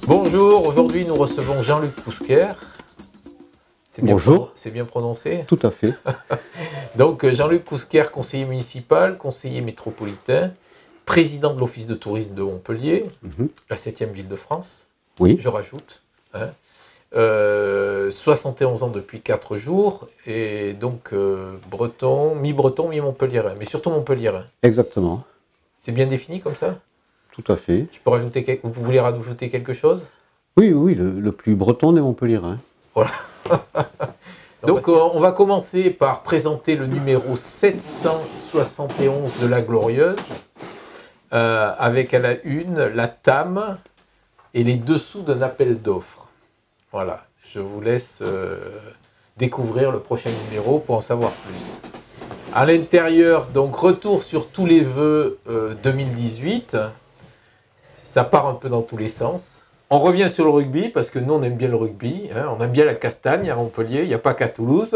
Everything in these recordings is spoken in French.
Bonjour, aujourd'hui nous recevons Jean-Luc Cousquer. Bonjour. C'est bien prononcé? Tout à fait. Donc Jean-Luc Cousquer, conseiller municipal, conseiller métropolitain, président de l'Office de tourisme de Montpellier, la 7e ville de France, Oui. je rajoute. 71 ans depuis 4 jours, et donc breton, mi-montpelliérain, mais surtout montpelliérain. Exactement. C'est bien défini comme ça? Tout à fait. Je peux rajouter, vous voulez rajouter quelque chose? Oui, oui, le plus breton des Montpelliérains. Voilà. Donc on va commencer par présenter le numéro 771 de La Glorieuse, avec à la une la TAM et les dessous d'un appel d'offres. Voilà, je vous laisse découvrir le prochain numéro pour en savoir plus. À l'intérieur, donc retour sur tous les vœux 2018, ça part un peu dans tous les sens. On revient sur le rugby, parce que nous, on aime bien le rugby, hein, on aime bien la castagne à Montpellier, il n'y a pas qu'à Toulouse.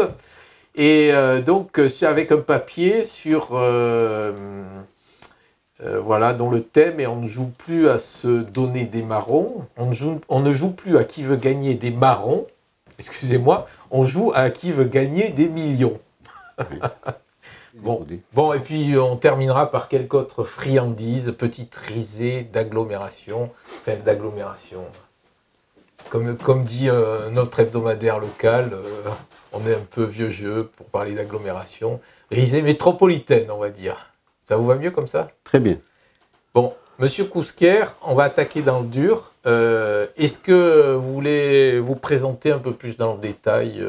Et donc, avec un papier sur, voilà, dont le thème est « On ne joue plus à se donner des marrons », on ne joue plus à qui veut gagner des marrons, excusez-moi, on joue à qui veut gagner des millions. Bon, et puis on terminera par quelques autres friandises, petites risées d'agglomération, enfin d'agglomération. Comme dit notre hebdomadaire local, on est un peu vieux jeu pour parler d'agglomération. Risée métropolitaine, on va dire. Ça vous va mieux comme ça? Très bien. Bon, Monsieur Cousquer, on va attaquer dans le dur. Est-ce que vous voulez vous présenter un peu plus dans le détail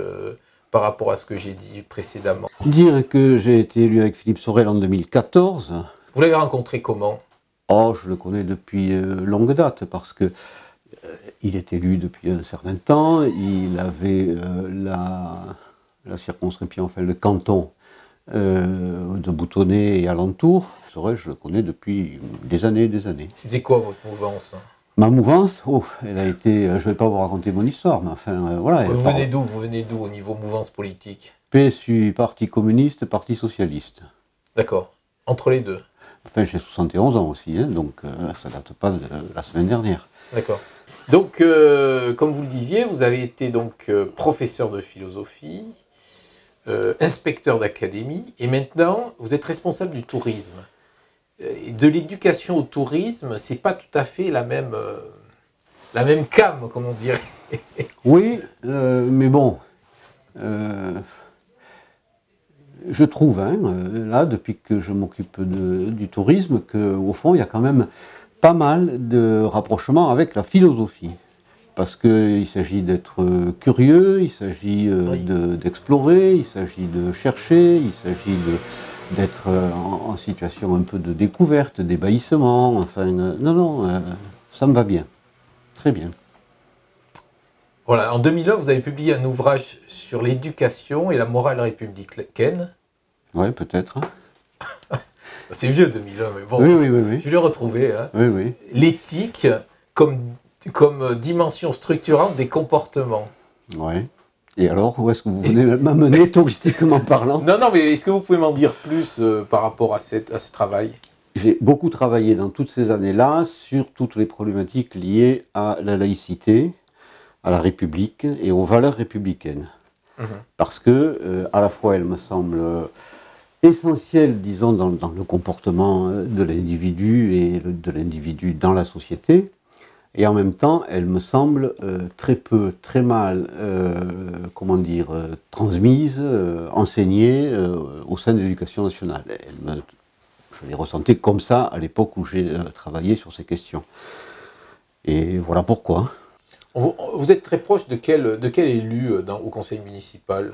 par rapport à ce que j'ai dit précédemment? Dire que j'ai été élu avec Philippe Sorel en 2014. Vous l'avez rencontré comment? Oh, je le connais depuis longue date, parce que il est élu depuis un certain temps. Il avait la circonscription, enfin le canton de Boutonnet et alentour. Sorel, je le connais depuis des années et des années. C'était quoi votre mouvance? Ma mouvance, oh, elle a été, je ne vais pas vous raconter mon histoire, mais enfin, voilà. Vous venez d'où au niveau mouvance politique? PSU, Parti communiste, Parti socialiste. D'accord. Entre les deux? Enfin, j'ai 71 ans aussi, hein, donc ça ne date pas de la semaine dernière. D'accord. Donc, comme vous le disiez, vous avez été donc professeur de philosophie, inspecteur d'académie, et maintenant, vous êtes responsable du tourisme. De l'éducation au tourisme, c'est pas tout à fait la même came, comme on dirait. Oui, mais bon, je trouve, hein, là, depuis que je m'occupe du tourisme, qu'au fond, il y a quand même pas mal de rapprochements avec la philosophie. Parce qu'il s'agit d'être curieux, il s'agit d'explorer, il s'agit de chercher, il s'agit d'être en situation un peu de découverte, d'ébahissement, enfin, non, ça me va bien, très bien. Voilà, en 2001, vous avez publié un ouvrage sur l'éducation et la morale républicaine. Oui, peut-être. C'est vieux 2001, mais bon, oui. je l'ai retrouvé. Hein. Oui. L'éthique comme dimension structurante des comportements. Oui. Et alors, où est-ce que vous venez m'amener touristiquement parlant? Non, mais est-ce que vous pouvez m'en dire plus par rapport à ce travail? J'ai beaucoup travaillé dans toutes ces années-là sur toutes les problématiques liées à la laïcité, à la République et aux valeurs républicaines. Parce que, à la fois, elle me semble essentielle, disons, dans le comportement de l'individu et de l'individu dans la société, et en même temps, elle me semble très mal, transmise, enseignée au sein de l'éducation nationale. Je l'ai ressenti comme ça à l'époque où j'ai travaillé sur ces questions. Et voilà pourquoi. Vous êtes très proche de quel élu au conseil municipal?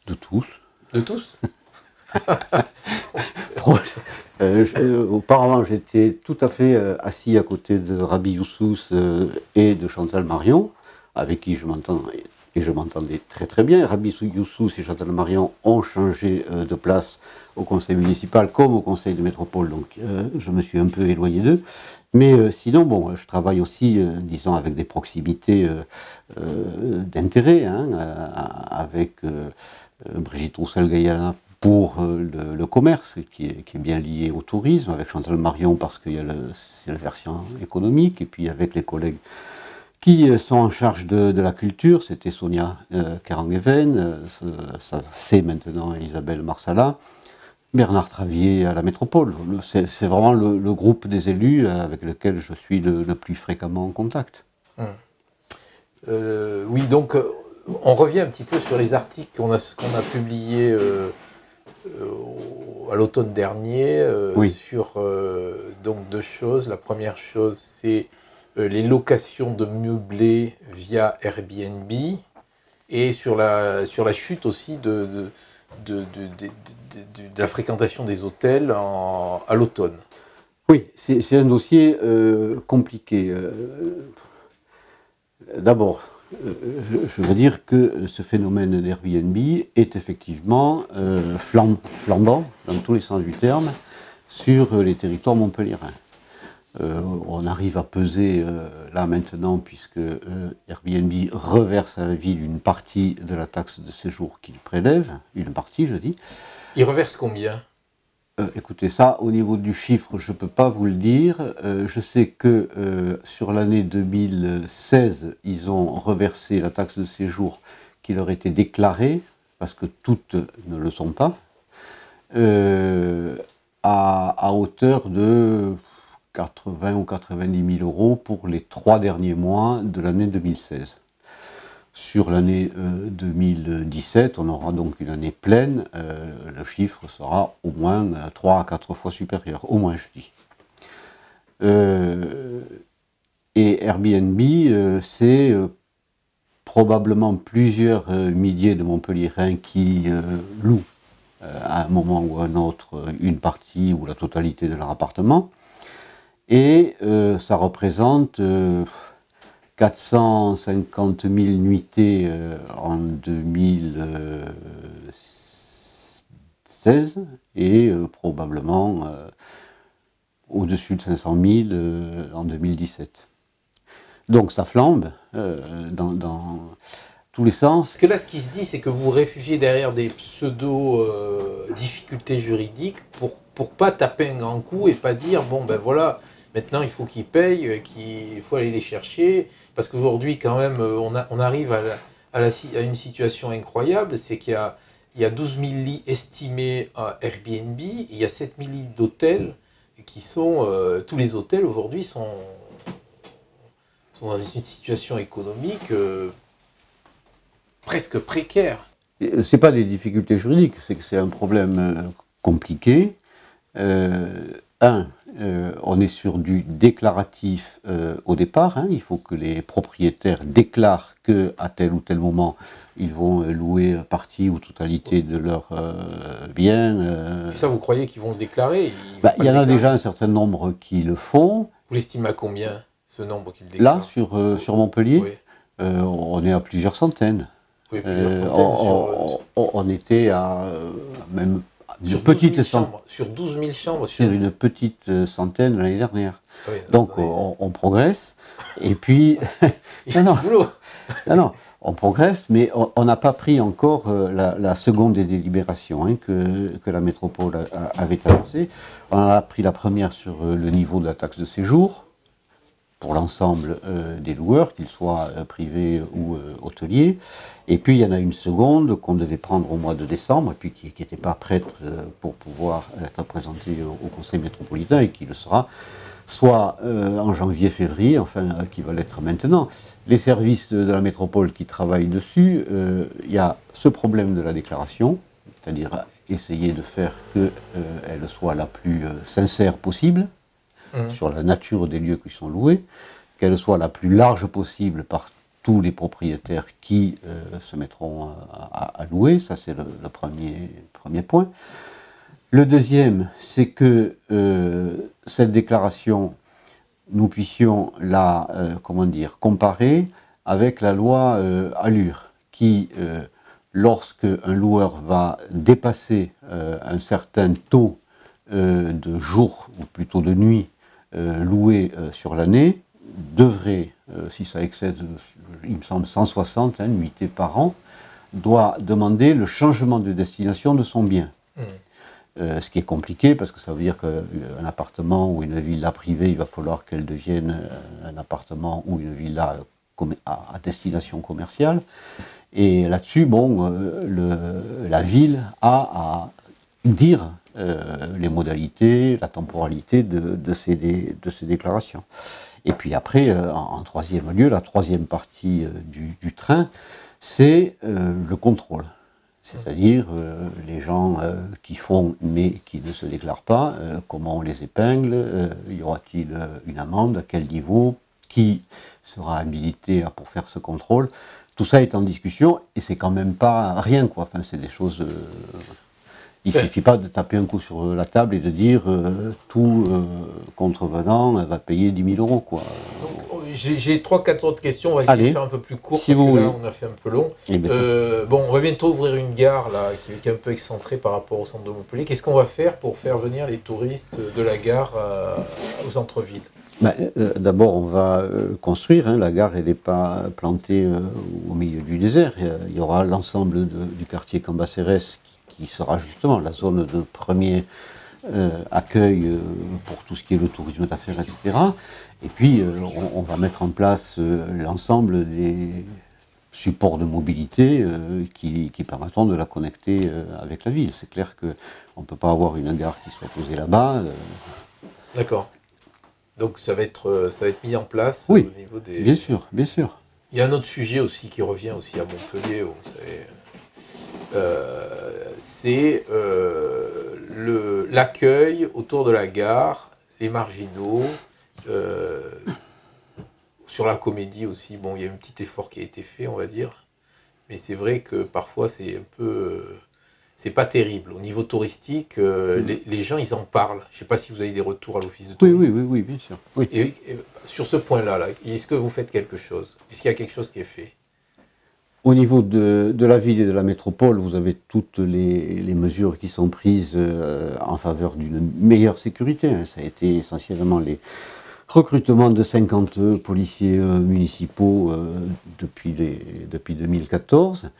De tous. De tous? Auparavant, j'étais tout à fait assis à côté de Rabbi Youssous et de Chantal Marion, avec qui je m'entendais très bien. Rabbi Youssous et Chantal Marion ont changé de place au conseil municipal comme au conseil de métropole, donc je me suis un peu éloigné d'eux. Mais sinon, bon, je travaille aussi, disons, avec des proximités d'intérêt, hein, avec Brigitte Roussel-Gayana pour le commerce, qui est bien lié au tourisme, avec Chantal Marion parce qu'il y a c'est la version économique, et puis avec les collègues qui sont en charge de la culture. C'était Sonia Kerangueven, c'est maintenant Isabelle Marsala, Bernard Travier à la métropole. C'est vraiment le groupe des élus avec lequel je suis le plus fréquemment en contact. Oui, donc on revient un petit peu sur les articles qu'on a publiés à l'automne dernier Oui. sur donc 2 choses. La première chose, c'est les locations de meublés via Airbnb et sur la chute aussi de la fréquentation des hôtels à l'automne. Oui, c'est un dossier compliqué. D'abord, je veux dire que ce phénomène d'Airbnb est effectivement flambant, dans tous les sens du terme, sur les territoires montpelliérains. On arrive à peser là maintenant, puisque Airbnb reverse à la ville une partie de la taxe de séjour qu'il prélève, une partie je dis. Il reverse combien ? Écoutez, ça, au niveau du chiffre, je ne peux pas vous le dire. Je sais que sur l'année 2016, ils ont reversé la taxe de séjour qui leur était déclarée, parce que toutes ne le sont pas, à hauteur de 80 ou 90 000 euros pour les 3 derniers mois de l'année 2016. Sur l'année 2017, on aura donc une année pleine, le chiffre sera au moins 3 à 4 fois supérieur, au moins je dis. Et Airbnb, c'est probablement plusieurs milliers de Montpelliérains qui louent à un moment ou à un autre une partie ou la totalité de leur appartement. Et ça représente 450 000 nuitées en 2016 et probablement au-dessus de 500 000 en 2017. Donc ça flambe dans tous les sens. Parce que là, ce qui se dit, c'est que vous vous réfugiez derrière des pseudo-difficultés juridiques pour pas taper un grand coup et pas dire, bon ben voilà, maintenant il faut qu'ils payent, il faut aller les chercher. Parce qu'aujourd'hui, quand même, on arrive à une situation incroyable, c'est qu'il y a 12 000 lits estimés à Airbnb, et il y a 7 000 lits d'hôtels qui sont... tous les hôtels aujourd'hui sont dans une situation économique presque précaire. Ce n'est pas des difficultés juridiques, c'est que c'est un problème compliqué. On est sur du déclaratif au départ. Il faut que les propriétaires déclarent qu'à tel ou tel moment, ils vont louer partie ou totalité de leurs biens. Et ça, vous croyez qu'ils vont le déclarer ? Il y en a déjà un certain nombre qui le font. Vous l'estimez à combien, ce nombre qu'ils déclarent ? Là, sur Montpellier, oui. On est à plusieurs centaines. Oui, plusieurs centaines. On était à même... Sur 12 000 chambres. Sur une petite centaine l'année dernière. Oui, donc on progresse. Et puis... non, on progresse, mais on n'a pas pris encore la seconde des délibérations que la métropole avait annoncée. On a pris la première sur le niveau de la taxe de séjour pour l'ensemble des loueurs, qu'ils soient privés ou hôteliers. Et puis il y en a une seconde qu'on devait prendre au mois de décembre, et puis qui n'était pas prête pour pouvoir être présentée au Conseil métropolitain, et qui le sera soit en janvier-février, enfin qui va l'être maintenant. Les services de la métropole qui travaillent dessus, il y a ce problème de la déclaration, c'est-à-dire essayer de faire qu'elle soit la plus sincère possible, sur la nature des lieux qui sont loués, qu'elle soit la plus large possible par tous les propriétaires qui se mettront à louer. Ça, c'est le premier point. Le deuxième, c'est que cette déclaration, nous puissions la comparer avec la loi Allure, qui, lorsque un loueur va dépasser un certain taux de jours, ou plutôt de nuits, loués sur l'année, devrait, si ça excède, il me semble, 160 nuitées par an, doit demander le changement de destination de son bien. Ce qui est compliqué, parce que ça veut dire qu'un appartement ou une villa privée, il va falloir qu'elle devienne un appartement ou une villa à destination commerciale. Et là-dessus, bon, la ville a à dire les modalités, la temporalité de ces déclarations. Et puis après, en troisième lieu, la troisième partie du train, c'est le contrôle. C'est-à-dire les gens qui font mais qui ne se déclarent pas, comment on les épingle, y aura-t-il une amende, à quel niveau, qui sera habilité pour faire ce contrôle. Tout ça est en discussion et c'est quand même pas rien, quoi. Enfin, c'est des choses. Il ne suffit pas de taper un coup sur la table et de dire tout contrevenant va payer 10 000 €, quoi. J'ai 3-4 autres questions, on va essayer de faire un peu plus court, parce que là on a fait un peu long. Bon, on va bientôt ouvrir une gare là, qui est un peu excentrée par rapport au centre de Montpellier. Qu'est-ce qu'on va faire pour faire venir les touristes de la gare au centre-ville? D'abord, on va construire. La gare, elle n'est pas plantée au milieu du désert. Il y aura l'ensemble du quartier Cambacérès qui sera justement la zone de premier accueil pour tout ce qui est le tourisme d'affaires, etc. Et puis, on va mettre en place l'ensemble des supports de mobilité qui permettront de la connecter avec la ville. C'est clair qu'on ne peut pas avoir une gare qui soit posée là-bas. D'accord. Donc ça va être mis en place oui, au niveau des... bien sûr, bien sûr. Il y a un autre sujet aussi qui revient aussi à Montpellier, vous savez, c'est l'accueil autour de la gare, les marginaux, sur la Comédie aussi. Bon, il y a un petit effort qui a été fait, on va dire, mais c'est vrai que parfois c'est un peu... c'est pas terrible. Au niveau touristique, les gens, ils en parlent. Je ne sais pas si vous avez des retours à l'office de tourisme. Oui, bien sûr. Oui. Et sur ce point-là, est-ce que vous faites quelque chose? Est-ce qu'il y a quelque chose qui est fait? Au niveau de la ville et de la métropole, vous avez toutes les mesures qui sont prises en faveur d'une meilleure sécurité. Ça a été essentiellement les recrutements de 50 policiers municipaux depuis 2014.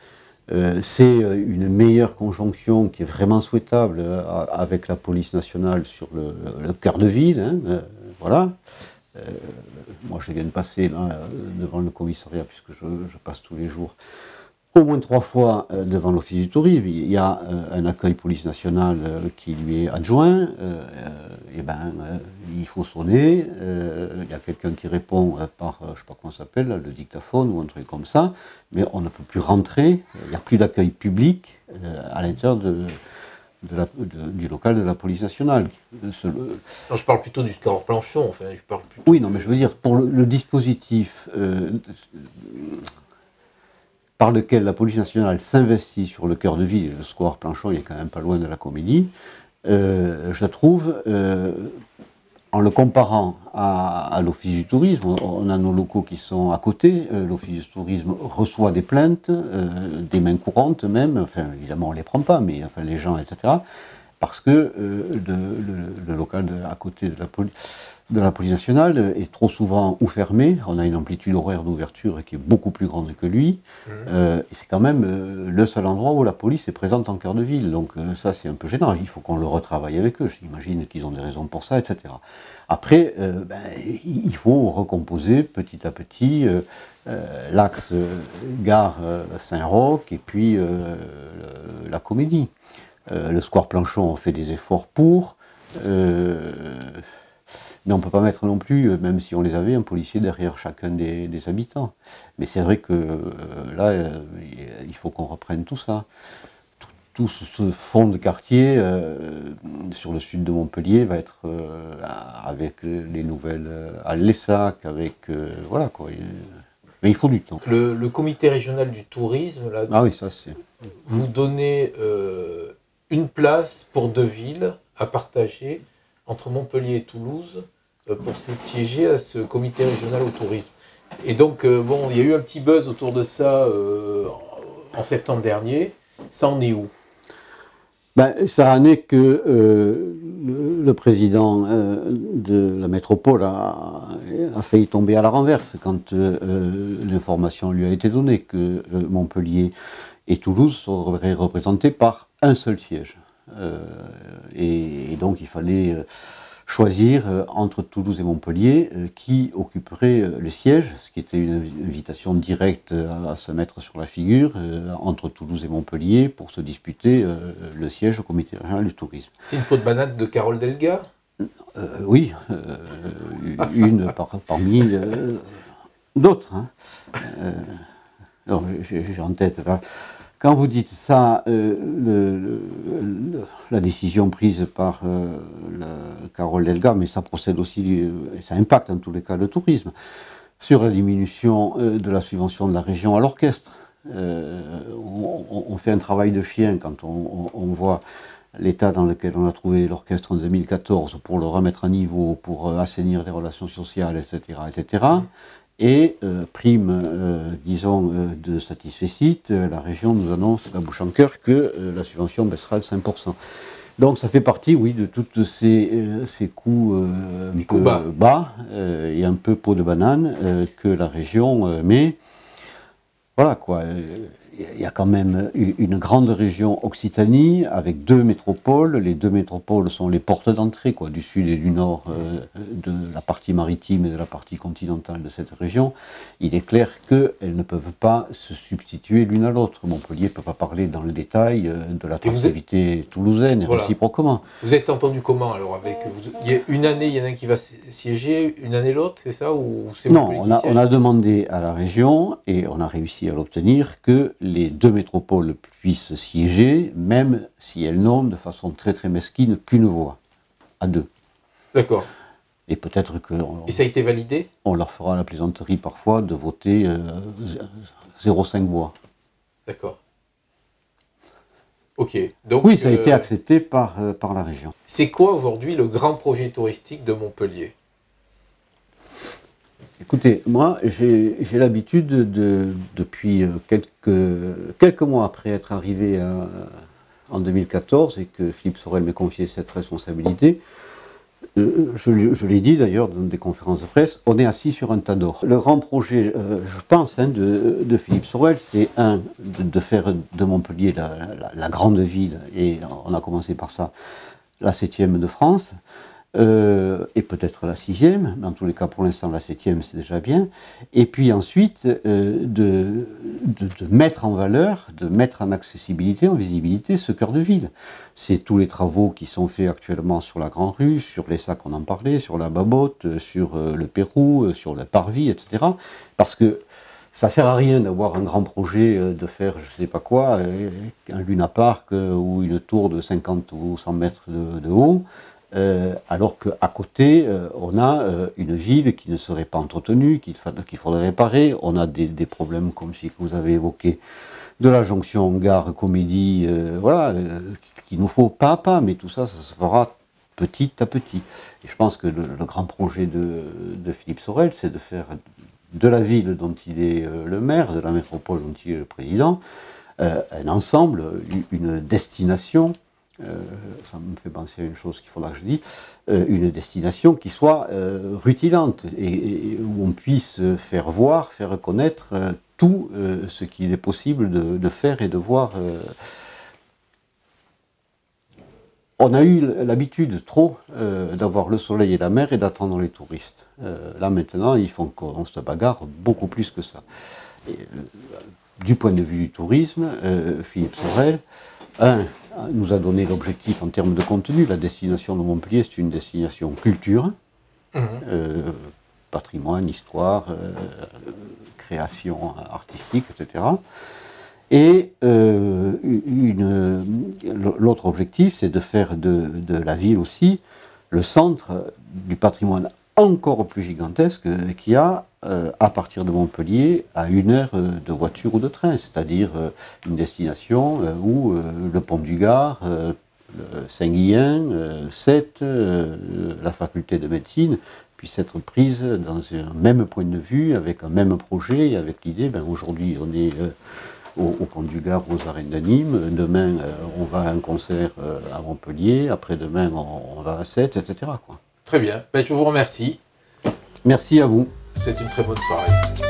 C'est une meilleure conjonction qui est vraiment souhaitable avec la police nationale sur le cœur de ville. Voilà. Moi, je viens de passer là, devant le commissariat, puisque je passe tous les jours, au moins 3 fois devant l'office du tourisme. Il y a un accueil police nationale qui lui est adjoint. Il faut sonner. Il y a quelqu'un qui répond par, je ne sais pas comment ça s'appelle, le dictaphone ou un truc comme ça. Mais on ne peut plus rentrer. Il n'y a plus d'accueil public à l'intérieur du local de la police nationale. Non, je parle plutôt du score Planchon. Enfin, je parle plutôt oui, non, mais je veux dire, pour le dispositif par lequel la police nationale s'investit sur le cœur de ville, le square Planchon, il est quand même pas loin de la Comédie, je trouve, en le comparant à l'office du tourisme, on a nos locaux qui sont à côté, l'office du tourisme reçoit des plaintes, des mains courantes même, enfin évidemment on ne les prend pas, mais enfin les gens, etc., parce que le local à côté de la police nationale est trop souvent ou fermé, on a une amplitude horaire d'ouverture qui est beaucoup plus grande que lui, et c'est quand même le seul endroit où la police est présente en cœur de ville, donc ça c'est un peu gênant, il faut qu'on le retravaille avec eux, j'imagine qu'ils ont des raisons pour ça, etc. Après, il faut recomposer petit à petit l'axe gare Saint-Roch et puis la Comédie. Le square Planchon, on fait des efforts pour, mais on ne peut pas mettre non plus, même si on les avait, un policier derrière chacun des habitants. Mais c'est vrai que là, il faut qu'on reprenne tout ça. Tout ce fond de quartier sur le sud de Montpellier va être avec les nouvelles à Lessac, avec voilà quoi. Mais il faut du temps. Le comité régional du tourisme, là, ah oui, ça c'est. Vous donnez une place pour 2 villes à partager entre Montpellier et Toulouse pour siéger à ce comité régional au tourisme. Et donc, bon, il y a eu un petit buzz autour de ça en septembre dernier. Ça en est où? Ça en est que le président de la métropole a failli tomber à la renverse quand l'information lui a été donnée que Montpellier et Toulouse seraient représentés par un seul siège. Et donc il fallait choisir entre Toulouse et Montpellier qui occuperait le siège, ce qui était une invitation directe à se mettre sur la figure, entre Toulouse et Montpellier pour se disputer le siège au comité régional du tourisme. C'est une peau de banane de Carole Delga? Oui, une parmi d'autres. Hein. Alors j'ai en tête là. Quand vous dites ça, la décision prise par Carole Delga, mais ça procède aussi, ça impacte en tous les cas le tourisme, sur la diminution de la subvention de la région à l'orchestre. On fait un travail de chien quand on voit l'état dans lequel on a trouvé l'orchestre en 2014 pour le remettre à niveau, pour assainir les relations sociales, etc., etc. Et prime, disons, de satisfecit, la région nous annonce la bouche en cœur que la subvention baissera de 5%. Donc ça fait partie, oui, de tous ces coups un peu bas et un peu peau de banane que la région met. Voilà quoi. Il y a quand même une grande région Occitanie avec 2 métropoles. Les 2 métropoles sont les portes d'entrée du sud et du nord de la partie maritime et de la partie continentale de cette région. Il est clair qu'elles ne peuvent pas se substituer l'une à l'autre. Montpellier ne peut pas parler dans le détail de l'attractivité toulousaine et réciproquement. Vous êtes entendu comment alors avec il y a une année, il y en a un qui va siéger, une année l'autre, c'est ça ou c'est Non, on a demandé à la région et on a réussi à l'obtenir que les 2 métropoles puissent siéger, même si elles n'ont de façon très très mesquine qu'une voix, à 2. D'accord. Et peut-être que... Et ça a été validé? On leur fera la plaisanterie parfois de voter 0,5 voix. D'accord. Ok. Donc, oui, ça a été accepté par la région. C'est quoi aujourd'hui le grand projet touristique de Montpellier? Écoutez, moi, j'ai l'habitude, depuis quelques mois après être arrivé en 2014 et que Philippe Sorel m'ait confié cette responsabilité, je l'ai dit d'ailleurs dans des conférences de presse, on est assis sur un tas d'or. Le grand projet, je pense, de Philippe Sorel, c'est de faire de Montpellier la grande ville, et on a commencé par ça, la 7e de France. Et peut-être la 6e, mais en tous les cas pour l'instant la 7e c'est déjà bien, et puis ensuite de mettre en valeur, de mettre en accessibilité, en visibilité ce cœur de ville. C'est tous les travaux qui sont faits actuellement sur la Grand Rue, sur les sacs on en parlait, sur la Babotte, sur le Pérou, sur le Parvis, etc. Parce que ça ne sert à rien d'avoir un grand projet, de faire je ne sais pas quoi, un Luna Park ou une tour de 50 ou 100 mètres de haut, alors qu'à côté, on a une ville qui ne serait pas entretenue, qu'il faudrait réparer. On a des problèmes comme si vous avez évoqué de la jonction gare-comédie, voilà, qu'il nous faut pas à pas, mais tout ça, ça se fera petit à petit. Et je pense que le grand projet de Philippe Sorel, c'est de faire de la ville dont il est le maire, de la métropole dont il est le président, un ensemble, une destination. Ça me fait penser à une chose qu'il faudra que je dise, une destination qui soit rutilante et où on puisse faire voir, faire reconnaître tout ce qu'il est possible de faire et de voir. On a eu l'habitude trop d'avoir le soleil et la mer et d'attendre les touristes. Là maintenant, il faut qu'on se bagarre beaucoup plus que ça. Et, du point de vue du tourisme, Philippe Sorel, nous a donné l'objectif en termes de contenu. La destination de Montpellier, c'est une destination culture, patrimoine, histoire, création artistique, etc. Et l'autre objectif, c'est de faire de la ville aussi le centre du patrimoine encore plus gigantesque qu'il y a à partir de Montpellier à 1 heure de voiture ou de train, c'est-à-dire une destination où le pont du Gard, Saint-Guillain, Sète, la faculté de médecine puissent être prises dans un même point de vue, avec un même projet, et avec l'idée, aujourd'hui on est au pont du Gard, aux arènes de Nîmes, demain on va à un concert à Montpellier, après-demain on va à Sète, etc. quoi. Très bien, je vous remercie. Merci à vous. C'est une très bonne soirée.